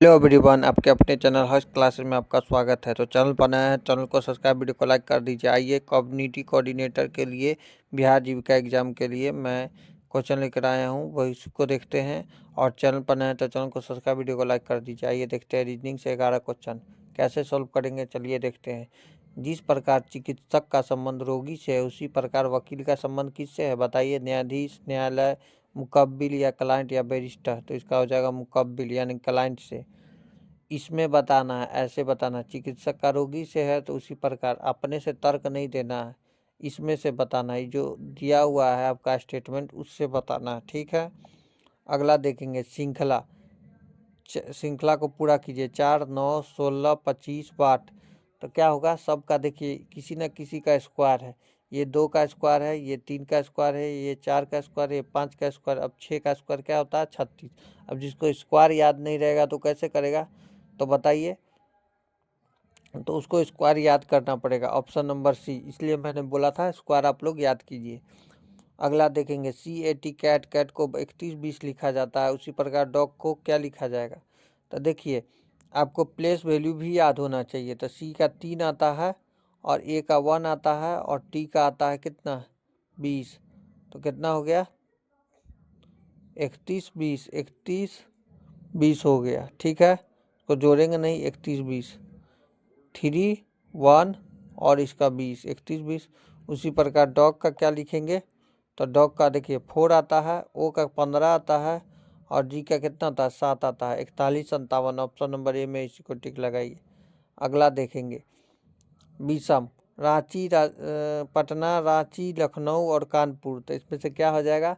Hello everyone, आपके अपने channel हर्ष classes में आपका स्वागत है। तो चैनल पर नया है, चैनल को सब्सक्राइब, वीडियो को लाइक कर दीजिए। आइए, कम्युनिटी कोऑर्डिनेटर के लिए बिहार जीविका एग्जाम के लिए मैं क्वेश्चन लेकर आया हूं, वही उसको देखते हैं। और चैनल पर नया है तो चैनल को सब्सक्राइब, वीडियो को लाइक कर दीजिए। आइए देखते हैं रीजनिंग से 11 क्वेश्चन कैसे सोल्व करेंगे, चलिए देखते हैं। जिस प्रकार चिकित्सक का संबंध रोगी से है, उसी प्रकार वकील का संबंध किससे है, बताइए। न्यायाधीश, न्यायालय, मुकब्बिल या क्लाइंट या बैरिस्टर। तो इसका हो जाएगा मुकब्बिल यानी क्लाइंट से। इसमें बताना है, ऐसे बताना, चिकित्सक का रोगी से है तो उसी प्रकार, अपने से तर्क नहीं देना है, इसमें से बताना है, जो दिया हुआ है आपका स्टेटमेंट उससे बताना है, ठीक है। अगला देखेंगे श्रृंखला। श्रृंखला को पूरा कीजिए। 4, 9, 16, 25, 8। तो क्या होगा, सबका देखिए किसी न किसी का स्क्वायर है। ये 2 का स्क्वायर है, ये 3 का स्क्वायर है, ये 4 का स्क्वायर है, ये 5 का स्क्वायर। अब 6 का स्क्वायर क्या होता है, 36। अब जिसको स्क्वायर याद नहीं रहेगा तो कैसे करेगा, तो बताइए। तो उसको स्क्वायर याद करना पड़ेगा, ऑप्शन नंबर सी। इसलिए मैंने बोला था स्क्वायर आप लोग याद कीजिए। अगला देखेंगे CAT, कैट। कैट को 31, 20 लिखा जाता है, उसी प्रकार डॉग को क्या लिखा जाएगा। तो देखिए, आपको प्लेस वैल्यू भी याद होना चाहिए। तो C का 3 आता है, और A का 1 आता है, और T का आता है कितना, 20। तो कितना हो गया, 31, 20, 31, 20 हो गया, ठीक है। तो जोड़ेंगे नहीं, 31, 20, 3, 1 और इसका 20, 31, 20। उसी प्रकार डॉग का क्या लिखेंगे, तो डॉग का देखिए 4 आता है, O का 15 आता है, और G का कितना आता है, 7 आता है। 41, 57, ऑप्शन नंबर ए में इसी को टिक लगाइए। अगला देखेंगे विषम। पटना, रांची, लखनऊ और कानपुर। तो इसमें से क्या हो जाएगा,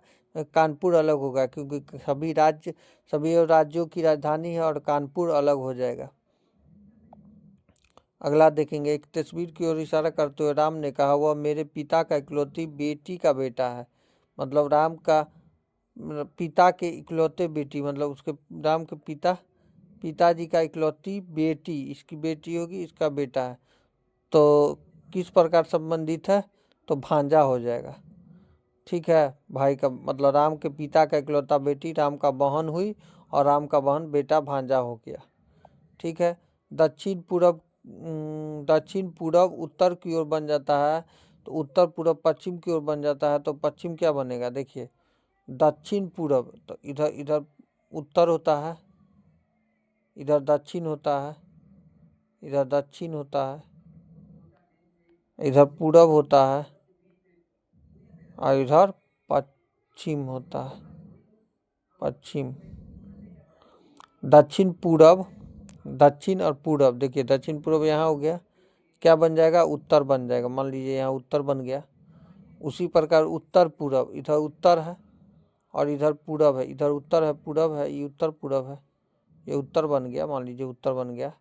कानपुर अलग होगा, क्योंकि सभी राज्यों की राजधानी है, और कानपुर अलग हो जाएगा। अगला देखेंगे, एक तस्वीर की ओर इशारा करते हुए राम ने कहा, वह मेरे पिता का इकलौती बेटी का बेटा है। मतलब राम का पिता के इकलौते बेटी, मतलब उसके राम के पिताजी का इकलौती बेटी, इसकी बेटी होगी, इसका बेटा है। तो किस प्रकार संबंधित है, तो भांजा हो जाएगा, ठीक है। भाई का मतलब राम के पिता का इकलौता बेटी राम का बहन हुई, और राम का बहन बेटा भांजा हो गया, ठीक है। दक्षिण पूरब उत्तर की ओर बन जाता है, तो उत्तर पूरब पश्चिम की ओर बन जाता है। तो पश्चिम क्या बनेगा, देखिए दक्षिण पूरब, तो इधर इधर उत्तर होता है, इधर दक्षिण होता है, इधर दक्षिण होता है, इधर पूरब होता है, और इधर पश्चिम होता है, पश्चिम। दक्षिण पूरब, दक्षिण और पूरब, देखिए दक्षिण पूरब यहाँ हो गया, क्या बन जाएगा, उत्तर बन जाएगा। मान लीजिए यहाँ उत्तर बन गया। उसी प्रकार उत्तर पूरब, इधर उत्तर है और इधर पूरब है, इधर उत्तर है, पूरब है, ये उत्तर पूरब है, ये उत्तर बन गया। मान लीजिए उत्तर बन गया,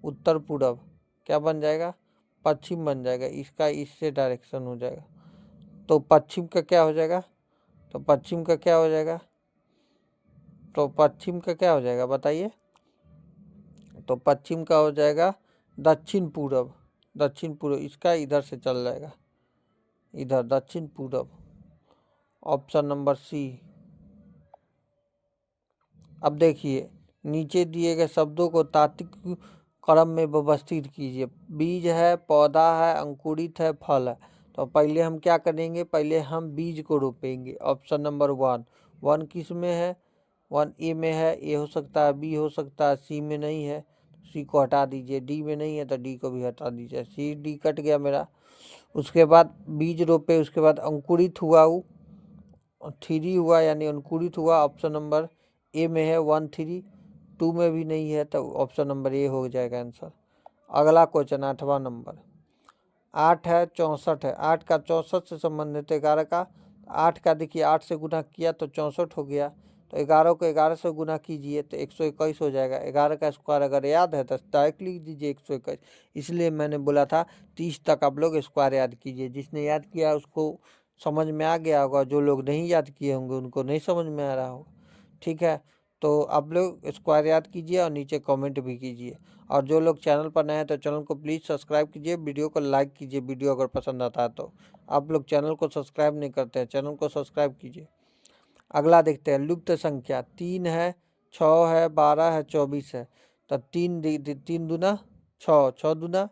उत्तर पूरब क्या बन जाएगा, पश्चिम बन जाएगा। इसका इससे डायरेक्शन हो जाएगा, तो पश्चिम का क्या हो जाएगा, तो पश्चिम का क्या हो जाएगा, तो पश्चिम का क्या हो जाएगा बताइए। तो पश्चिम का हो जाएगा दक्षिण पूरब, दक्षिण पूरब, इसका इधर से चल जाएगा, इधर दक्षिण पूरब, ऑप्शन नंबर सी। अब देखिए, नीचे दिए गए शब्दों को तार्किक क्रम में व्यवस्थित कीजिए। बीज है, पौधा है, अंकुरित है, फल है। तो पहले हम क्या करेंगे, पहले हम बीज को रोपेंगे, ऑप्शन नंबर 1। 1 किस में है, 1 ए में है, ए हो सकता है, बी हो सकता है, सी में नहीं है, सी को हटा दीजिए। डी में नहीं है तो डी को भी हटा दीजिए, सी डी कट गया मेरा। उसके बाद बीज रोपे, उसके बाद अंकुरित हुआ, वो 3 हुआ यानी अंकुरित हुआ, ऑप्शन नंबर ए में है 1, 3। 2 में भी नहीं है तो ऑप्शन नंबर ए हो जाएगा आंसर। अगला क्वेश्चन 8वां नंबर। 8 है, 64 है, 8 का 64 से संबंधित, 11 का 8 का देखिए 8 से गुना किया तो 64 हो गया। तो 11 को 11 से गुना कीजिए तो 121 हो जाएगा। 11 का स्क्वायर अगर याद है तो डायरेक्ट लिख दीजिए 121। इसलिए मैंने बोला था 30 तक आप लोग स्क्वायर याद कीजिए। जिसने याद किया उसको समझ में आ गया होगा, जो लोग नहीं याद किए होंगे उनको नहीं समझ में आ रहा होगा, ठीक है। तो आप लोग स्क्वायर याद कीजिए और नीचे कमेंट भी कीजिए। और जो लोग चैनल पर नए हैं तो चैनल को प्लीज़ सब्सक्राइब कीजिए, वीडियो को लाइक कीजिए, वीडियो अगर पसंद आता है तो। आप लोग चैनल को सब्सक्राइब नहीं करते हैं, चैनल को सब्सक्राइब कीजिए। अगला देखते हैं, लुप्त संख्या 3 है, 6 है, 12 है, 24 है। तो 3 दूना 6, 6 दूना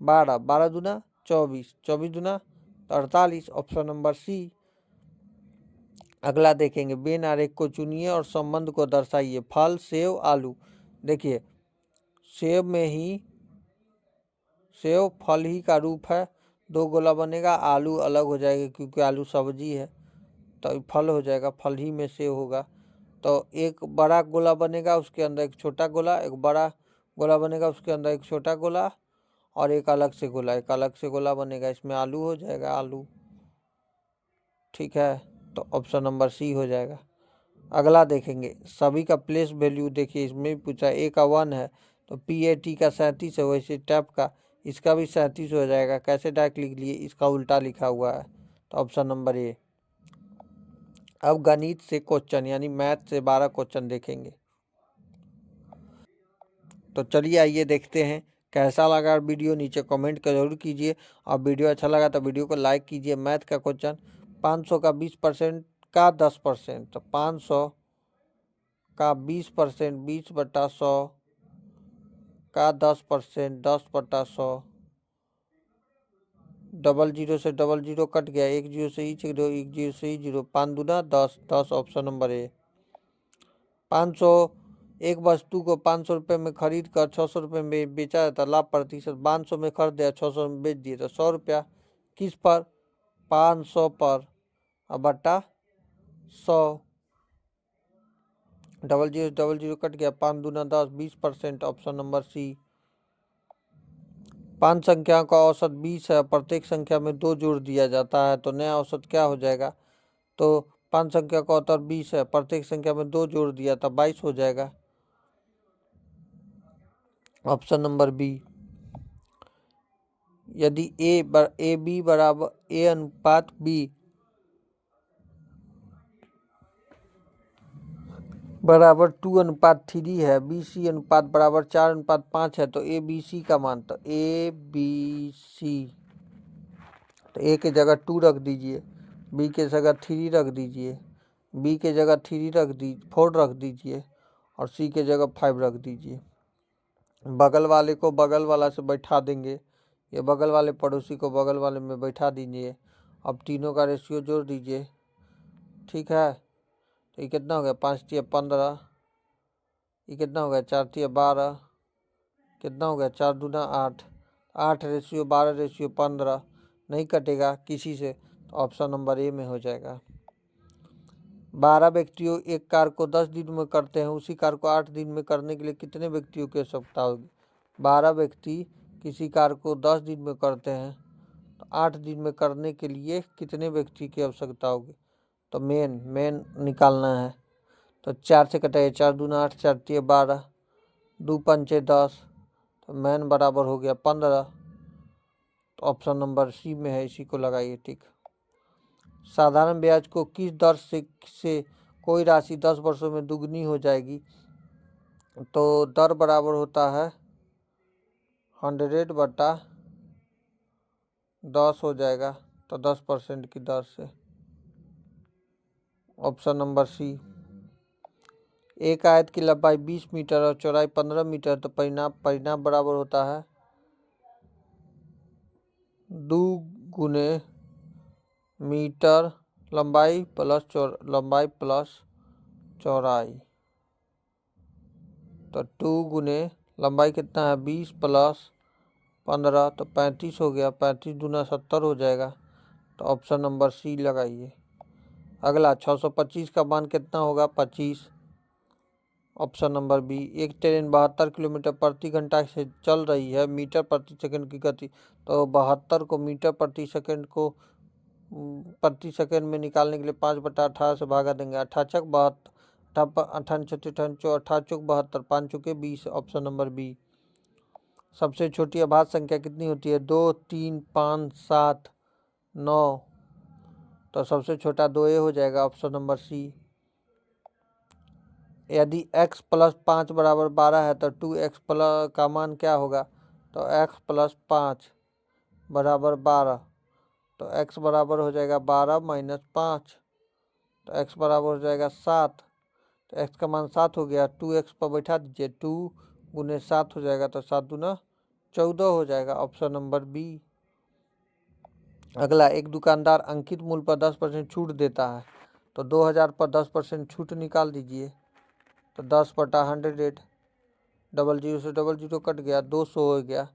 12, 12 दूना 24, 24 दूना 48, ऑप्शन नंबर सी। अगला देखेंगे, बेन आरेख को चुनिए और संबंध को दर्शाइए। फल, सेव, आलू। देखिए सेव में ही सेव फल ही का रूप है, 2 गोला बनेगा, आलू अलग हो जाएगा क्योंकि आलू सब्जी है, तो फल हो जाएगा, फल ही में सेव होगा। तो एक बड़ा गोला बनेगा, उसके अंदर एक छोटा गोला, एक बड़ा गोला बनेगा, उसके अंदर एक छोटा गोला, और एक अलग से गोला बनेगा, इसमें आलू हो जाएगा, आलू। ठीक है, तो ऑप्शन नंबर सी हो जाएगा। अगला देखेंगे, सभी का प्लेस वैल्यू। देखिए इसमें भी पूछा, ए का 1 है तो PAT का 37 है, वैसे टैप का इसका भी 37 हो जाएगा। कैसे डायरेक्ट लिख लिए, इसका उल्टा लिखा हुआ है, तो ऑप्शन नंबर ए। अब गणित से क्वेश्चन यानी मैथ से 12 क्वेश्चन देखेंगे। तो चलिए आइए देखते हैं कैसा लगा वीडियो, नीचे कमेंट कर जरूर कीजिए, और वीडियो अच्छा लगा तो वीडियो को लाइक कीजिए। मैथ का क्वेश्चन, 500 का 20% का 10%, तो 500 का 20%, 20/100 का 10%, 10/100, डबल जीरो से डबल जीरो कट गया, एक जीरो से ही जीरो, एक जीरो से ही जीरो, 5 दूना 10, 10, ऑप्शन नंबर ए। 500, एक वस्तु को 500 रुपये में खरीद कर 600 रुपये में बेचा जाता, लाभ प्रतिशत 500 में खरीद दिया, 600 में बेच दिए, तो 100 रुपया किस पर, 500 पर, अब बटा 100, डबल जीरो कट गया, 5 दूना 10, 20%, ऑप्शन नंबर सी। 5 संख्याओं का औसत 20 है, प्रत्येक संख्या में 2 जोड़ दिया जाता है, तो नया औसत क्या हो जाएगा। तो 5 संख्या का औसत 20 है, प्रत्येक संख्या में 2 जोड़ दिया था, 22 हो जाएगा, ऑप्शन नंबर बी। यदि ए बी बराबर ए अनुपात बी बराबर 2:3 है, BC अनुपात बराबर 4:5 है, तो ABC का मान, तो ABC, तो ए के जगह 2 रख दीजिए, बी के जगह 3 रख दीजिए, बी के जगह 4 रख दीजिए, और सी के जगह 5 रख दीजिए। बगल वाले को बगल वाला से बैठा देंगे, ये बगल वाले पड़ोसी को बगल वाले में बैठा दीजिए। अब तीनों का रेशियो जोड़ दीजिए। ठीक है, तो ये कितना हो गया, 5×3 = 15, ये कितना हो गया, 4×3 = 12, कितना हो गया, 4 दूना 8, 8:12:15, नहीं कटेगा किसी से, तो ऑप्शन नंबर ए में हो जाएगा। 12 व्यक्तियों एक कार्य को 10 दिन में करते हैं, उसी कार्य को 8 दिन में करने के लिए कितने व्यक्तियों की आवश्यकता होगी। 12 व्यक्ति किसी कार्य को 10 दिन में करते हैं, तो 8 दिन में करने के लिए कितने व्यक्ति की आवश्यकता होगी, तो मेन निकालना है। तो 4 से कटेगा, 4 दूना 8, 4×3 = 12, 2×5 = 10, तो मेन बराबर हो गया 15, तो ऑप्शन नंबर सी में है, इसी को लगाइए। ठीक, साधारण ब्याज को किस दर से कोई राशि 10 वर्षों में दुगनी हो जाएगी, तो दर बराबर होता है 100/10 हो जाएगा, तो 10% की दर से, ऑप्शन नंबर सी। एक आयत की लंबाई 20 मीटर और चौड़ाई 15 मीटर, तो परिणाम बराबर होता है 2 गुने मीटर लंबाई प्लस चौड़ाई, तो 2 गुने लंबाई कितना है, 20 + 15, तो 35 हो गया, 35 दूना 70 हो जाएगा, तो ऑप्शन नंबर सी लगाइए। अगला 625 का मान कितना होगा, 25, ऑप्शन नंबर बी। एक ट्रेन 72 किलोमीटर प्रति घंटा से चल रही है, मीटर प्रति सेकंड की गति, तो 72 को मीटर प्रति सेकंड में निकालने के लिए 5/18 से भागा देंगे, 8×6 = 72, 8×6 = 5 चौके 20, ऑप्शन नंबर बी। सबसे छोटी अभाज्य संख्या कितनी होती है, 2, 3, 5, 7, 9, तो सबसे छोटा 2a हो जाएगा, ऑप्शन नंबर सी। यदि x + 5 = 12 है, तो 2x का मान क्या होगा, तो x + 5 = 12, तो x बराबर हो जाएगा 12 - 5, तो x बराबर हो जाएगा 7, तो x का मान 7 हो गया, 2x पर बैठा दीजिए, 2 गुने 7 हो जाएगा तो 7 दूना 14 हो जाएगा, ऑप्शन नंबर बी। अगला, एक दुकानदार अंकित मूल्य पर 10% छूट देता है, तो 2000 पर 10% छूट निकाल दीजिए, तो 10/100, 00 से 00 कट गया, 200 हो गया।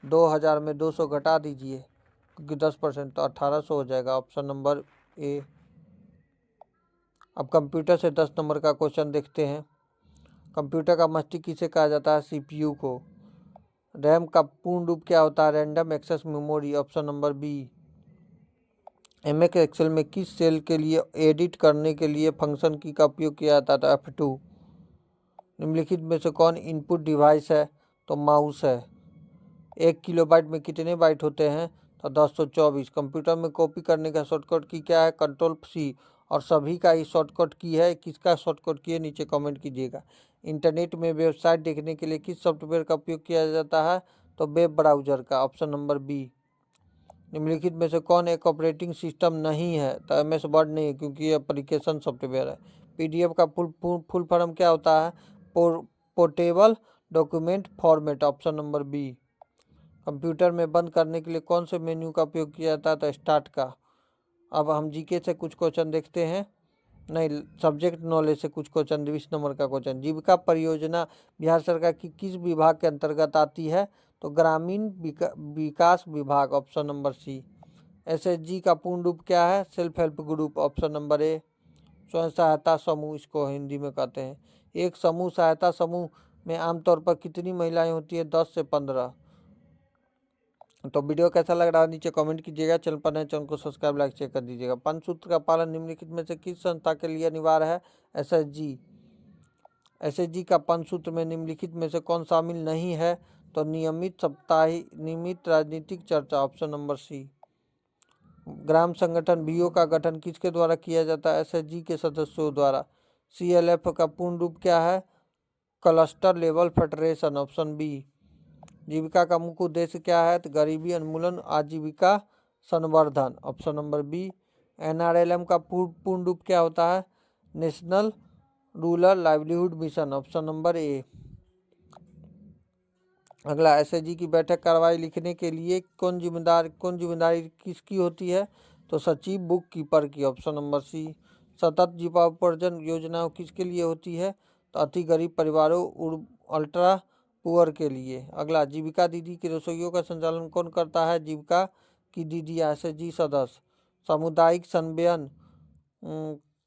2000 में 200 घटा दीजिए क्योंकि 10%, तो 1800 हो जाएगा, ऑप्शन नंबर ए। अब कंप्यूटर से 10 नंबर का क्वेश्चन देखते हैं। कंप्यूटर का मस्तिष्क किसे कहा जाता है? सीपीयू को। रैम का पूर्ण रूप क्या होता है? Random access memory, option number B. MS Excel में किस सेल के लिए एडिट करने के लिए फंक्शन की का उपयोग किया जाता है? तो F2। निम्नलिखित में से कौन इनपुट डिवाइस है? तो माउस है। 1 किलोबाइट में कितने बाइट होते हैं? तो 1024। कंप्यूटर में कॉपी करने का शॉर्टकट की क्या है? Ctrl+C। और सभी का ही शॉर्टकट की है, किसका शॉर्टकट की है नीचे कमेंट कीजिएगा। इंटरनेट में वेबसाइट देखने के लिए किस सॉफ्टवेयर का उपयोग किया जाता है? तो वेब ब्राउजर का, ऑप्शन नंबर बी। निम्नलिखित में से कौन एक ऑपरेटिंग सिस्टम नहीं है? तो MS वर्ड नहीं है क्योंकि ये एप्लीकेशन सॉफ्टवेयर है। PDF का फुल फॉर्म क्या होता है? Portable document format, option number B. Computer में बंद करने के लिए कौन से मेन्यू का उपयोग किया जाता है? तो स्टार्ट का। अब हम जीके से कुछ क्वेश्चन देखते हैं, नहीं सब्जेक्ट नॉलेज से कुछ क्वेश्चन। 20 नंबर का क्वेश्चन, जीविका परियोजना बिहार सरकार की किस विभाग के अंतर्गत आती है? तो ग्रामीण विकास विभाग, ऑप्शन नंबर सी। SHG का पूर्ण रूप क्या है? Self help group, option number A. स्वयं सहायता समूह इसको हिंदी में कहते हैं। एक समूह सहायता समूह में आमतौर पर कितनी महिलाएं होती है? 10 से 15। तो वीडियो कैसा लग रहा है नीचे कमेंट कीजिएगा। चैनल पर नए चैनल को सब्सक्राइब लाइक शेयर कर दीजिएगा। पंचसूत्र का पालन निम्नलिखित में से किस संस्था के लिए अनिवार्य है? SHG। SHG का पंचसूत्र में निम्नलिखित में से कौन शामिल नहीं है? तो नियमित साप्ताहिक नियमित राजनीतिक चर्चा, ऑप्शन नंबर सी। ग्राम संगठन BO का गठन किसके द्वारा किया जाता है? SHG के सदस्यों द्वारा। CLF का पूर्ण रूप क्या है? Cluster level federation, option B. Jeevika का मुख्य उद्देश्य क्या है? तो गरीबी उन्मूलन, आजीविका संवर्धन, ऑप्शन नंबर बी। NRLM का पूर्ण रूप क्या होता है? National rural livelihood mission, option number A. अगला, SHG की बैठक कार्रवाई लिखने के लिए कौन जिम्मेदारी किसकी होती है? तो सचिव बुक कीपर की, ऑप्शन नंबर सी। सतत जीवाणुपर्जन योजनाओं किसके लिए होती है? तो अति गरीब परिवारों, अल्ट्रा पुअर के लिए। अगला, जीविका दीदी की रसोइयों का संचालन कौन करता है? जीविका की दीदी SHG सदस्य। सामुदायिक समन्वयन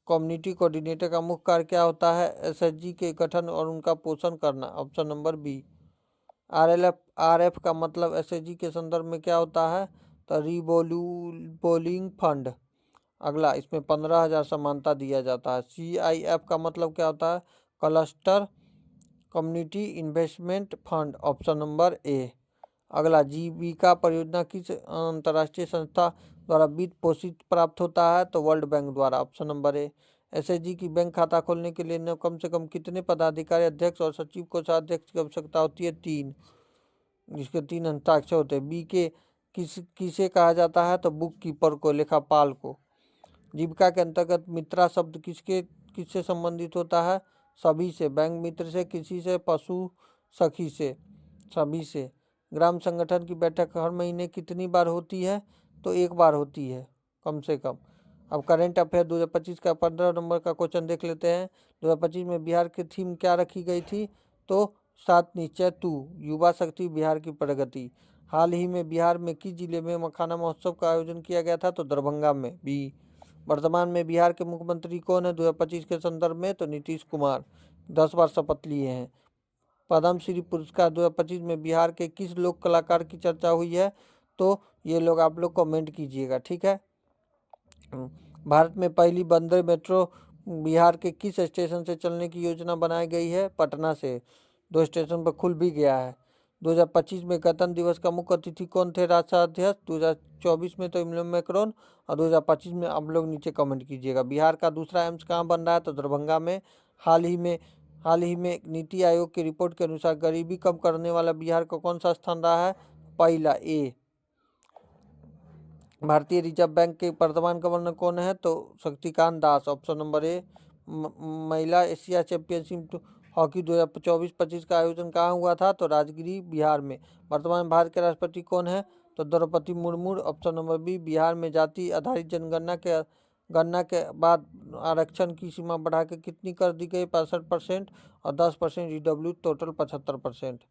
कम्युनिटी कोऑर्डिनेटर का मुख्य कार्य क्या होता है? SHG के गठन और उनका पोषण करना, ऑप्शन नंबर बी। RF का मतलब SHG के संदर्भ में क्या होता है? तो रिवोल्विंग फंड। अगला, इसमें 15,000 समानता दिया जाता है। CIF का मतलब क्या होता है? Cluster community investment fund, option number A. अगला, जीविका परियोजना किस अंतर्राष्ट्रीय संस्था द्वारा वित्त पोषित प्राप्त होता है? तो वर्ल्ड बैंक द्वारा, ऑप्शन नंबर ए। SHG की बैंक खाता खोलने के लिए कम से कम कितने पदाधिकारी, अध्यक्ष और सचिव कोषाध्यक्ष की आवश्यकता होती है? 3, जिसके 3 हस्ताक्षर होते हैं। बी के किसे कहा जाता है? तो बुक कीपर को, लेखापाल को। जीविका के अंतर्गत मित्रा शब्द किससे संबंधित होता है? सभी से, बैंक मित्र से, किसी से, पशु सखी से, सभी से। ग्राम संगठन की बैठक हर महीने कितनी बार होती है? तो 1 बार होती है कम से कम। अब करेंट अफेयर 2025 का 15 नंबर का क्वेश्चन देख लेते हैं। 2025 में बिहार की थीम क्या रखी गई थी? तो 7 निश्चय टू, युवा शक्ति बिहार की प्रगति। हाल ही में बिहार में किस जिले में मखाना महोत्सव का आयोजन किया गया था? तो दरभंगा में, बी। वर्तमान में बिहार के मुख्यमंत्री कौन है 2025 के संदर्भ में? तो नीतीश कुमार, 10 बार शपथ लिए हैं। पद्मश्री पुरस्कार 2025 में बिहार के किस लोक कलाकार की चर्चा हुई है? तो ये लोग आप लोग कमेंट कीजिएगा, ठीक है। भारत में पहली वंदे मेट्रो बिहार के किस स्टेशन से चलने की योजना बनाई गई है? पटना से। 2 स्टेशन पर खुल भी गया है। 2025 में गणतंत्र दिवस का मुख्य अतिथि कौन थे? राष्ट्राध्यक्ष। 2024 में तो इमैनुअल मैक्रोन, और 2025 में आप लोग नीचे कमेंट कीजिएगा। बिहार का दूसरा एम्स कहाँ बन रहा है? तो दरभंगा में। हाल ही में नीति आयोग की रिपोर्ट के अनुसार गरीबी कम करने वाला बिहार का कौन सा स्थान रहा है? पहला, ए। भारतीय रिजर्व बैंक के वर्तमान गवर्नर कौन है? तो Shaktikanta Das, option number A. महिला एशिया चैंपियनशिप हॉकी 2024-25 का आयोजन कहाँ हुआ था? तो राजगिरी, बिहार में। वर्तमान भारत के राष्ट्रपति कौन है? तो Draupadi Murmu. Option number B, Bihar में जाति आधारित गणना के बाद आरक्षण की सीमा बढ़ा के कितनी कर दी गई? 65% और 10% ईडब्ल्यू, टोटल 75%।